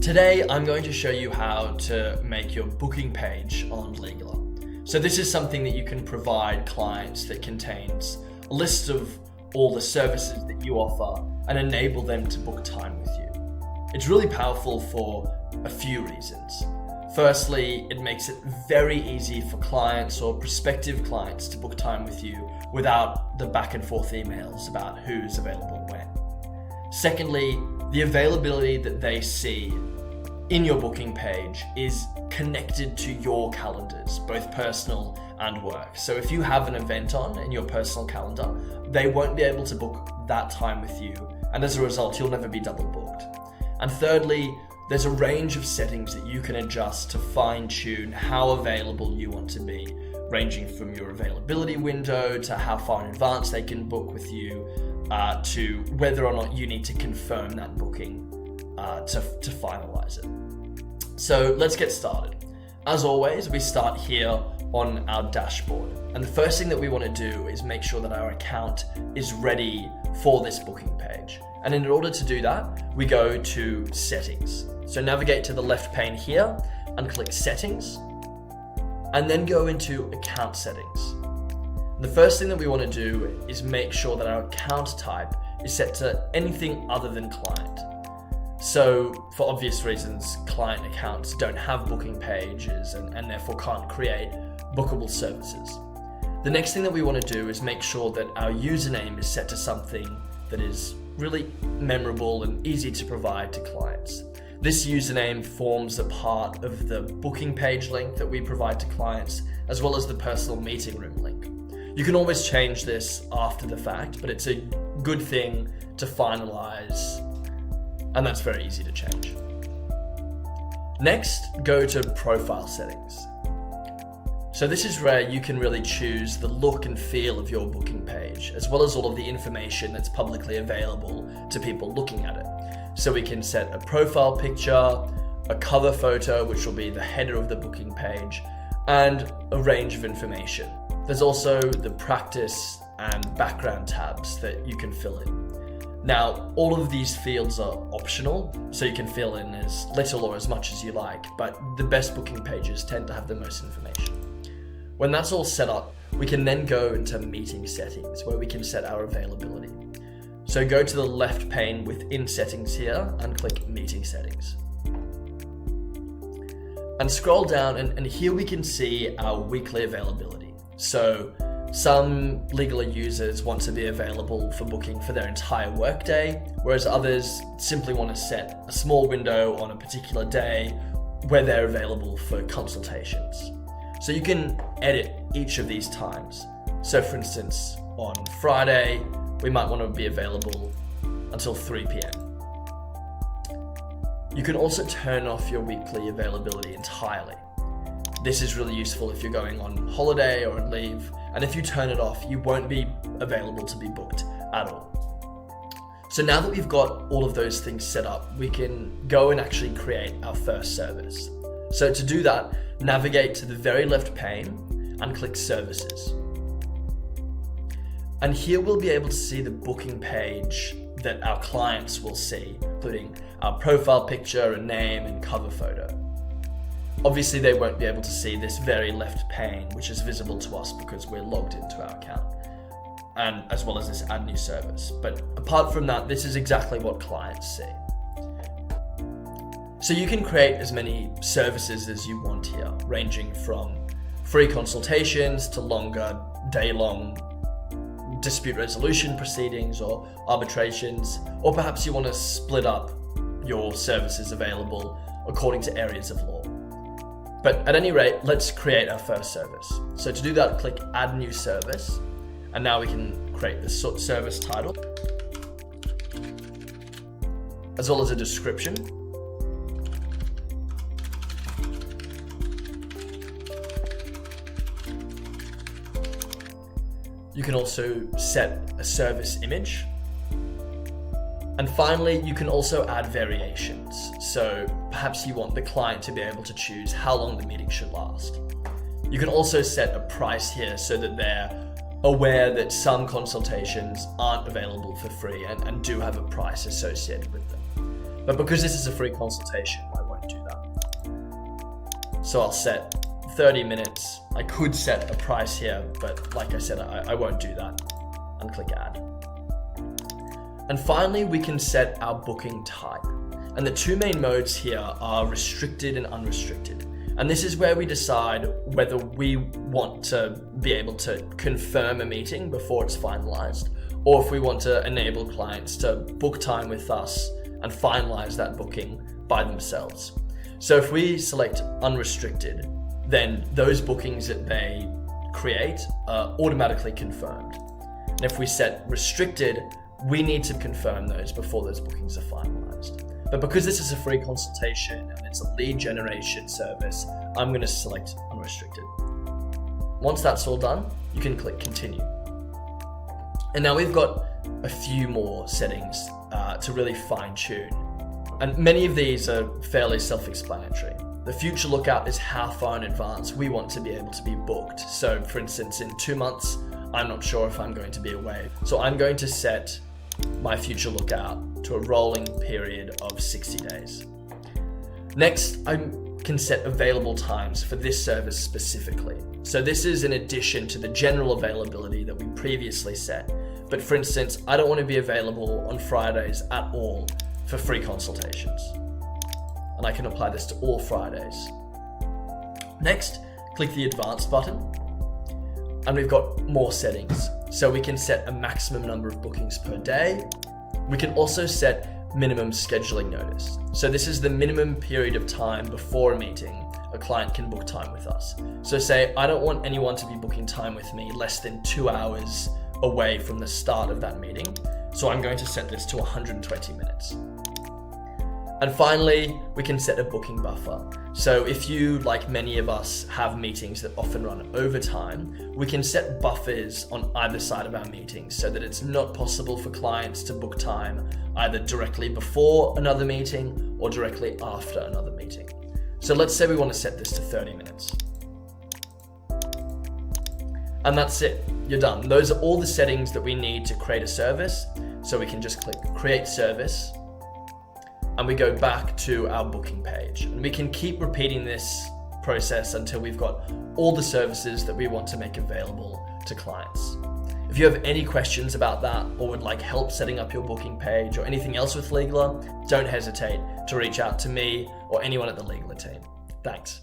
Today, I'm going to show you how to make your booking page on Legula. So this is something that you can provide clients that contains a list of all the services that you offer and enable them to book time with you. It's really powerful for a few reasons. Firstly, it makes it very easy for clients or prospective clients to book time with you without the back and forth emails about who's available when. Secondly, the availability that they see in your booking page is connected to your calendars, both personal and work. So if you have an event on in your personal calendar, they won't be able to book that time with you, and as a result, you'll never be double booked. And thirdly, there's a range of settings that you can adjust to fine-tune how available you want to be, ranging from your availability window to how far in advance they can book with you, to whether or not you need to confirm that booking to finalize it. So let's get started. As always, we start here on our dashboard. And the first thing that we want to do is make sure that our account is ready for this booking page. And in order to do that, we go to settings. So navigate to the left pane here and click settings, and then go into account settings. The first thing that we want to do is make sure that our account type is set to anything other than client. So for obvious reasons, client accounts don't have booking pages and therefore can't create bookable services. The next thing that we want to do is make sure that our username is set to something that is really memorable and easy to provide to clients. This username forms a part of the booking page link that we provide to clients, as well as the personal meeting room link. You can always change this after the fact, but it's a good thing to finalize, and that's very easy to change. Next, go to profile settings. So this is where you can really choose the look and feel of your booking page, as well as all of the information that's publicly available to people looking at it. So we can set a profile picture, a cover photo, which will be the header of the booking page, and a range of information. There's also the practice and background tabs that you can fill in. Now, all of these fields are optional, so you can fill in as little or as much as you like, but the best booking pages tend to have the most information. When that's all set up, we can then go into meeting settings, where we can set our availability. So go to the left pane within settings here and click meeting settings. And scroll down, and here we can see our weekly availability. So some Legula users want to be available for booking for their entire workday, whereas others simply want to set a small window on a particular day where they're available for consultations. So you can edit each of these times. So for instance, on Friday, we might want to be available until 3 p.m. You can also turn off your weekly availability entirely. This is really useful if you're going on holiday or on leave, and if you turn it off, you won't be available to be booked at all. So now that we've got all of those things set up, we can go and actually create our first service. So to do that, navigate to the very left pane and click services. And here we'll be able to see the booking page that our clients will see, including our profile picture and name and cover photo. Obviously, they won't be able to see this very left pane, which is visible to us because we're logged into our account, and as well as this add new service. But apart from that, this is exactly what clients see. So you can create as many services as you want here, ranging from free consultations to longer day-long dispute resolution proceedings or arbitrations, or perhaps you want to split up your services available according to areas of law. But at any rate, let's create our first service. So to do that, click Add New Service, and now we can create the service title, as well as a description. You can also set a service image. And finally, you can also add variations. So perhaps you want the client to be able to choose how long the meeting should last. You can also set a price here so that they're aware that some consultations aren't available for free and do have a price associated with them. But because this is a free consultation, I So I'll set 30 minutes. I could set a price here, but like I said, I won't do that. And click add. And finally, we can set our booking type. And the two main modes here are restricted and unrestricted. And this is where we decide whether we want to be able to confirm a meeting before it's finalized, or if we want to enable clients to book time with us and finalize that booking by themselves. So if we select unrestricted, then those bookings that they create are automatically confirmed. And if we set restricted, we need to confirm those before those bookings are finalized. But because this is a free consultation and it's a lead generation service, I'm going to select unrestricted. Once that's all done, you can click continue. And now we've got a few more settings to really fine tune. And many of these are fairly self-explanatory. The future lookout is how far in advance we want to be able to be booked. So for instance, in 2 months, I'm not sure if I'm going to be away. So I'm going to set my future lookout to a rolling period of 60 days. Next, I can set available times for this service specifically. So this is in addition to the general availability that we previously set. But for instance, I don't want to be available on Fridays at all for free consultations. And I can apply this to all Fridays. Next, click the advanced button. And we've got more settings. So we can set a maximum number of bookings per day. We can also set minimum scheduling notice. So this is the minimum period of time before a meeting a client can book time with us. So say I don't want anyone to be booking time with me less than 2 hours away from the start of that meeting. So I'm going to set this to 120 minutes. And finally, we can set a booking buffer. So if you, like many of us, have meetings that often run overtime, we can set buffers on either side of our meetings so that it's not possible for clients to book time either directly before another meeting or directly after another meeting. So let's say we want to set this to 30 minutes. And that's it, you're done. Those are all the settings that we need to create a service. So we can just click Create Service, and we go back to our booking page. And we can keep repeating this process until we've got all the services that we want to make available to clients. If you have any questions about that or would like help setting up your booking page or anything else with Legala, don't hesitate to reach out to me or anyone at the Legala team. Thanks.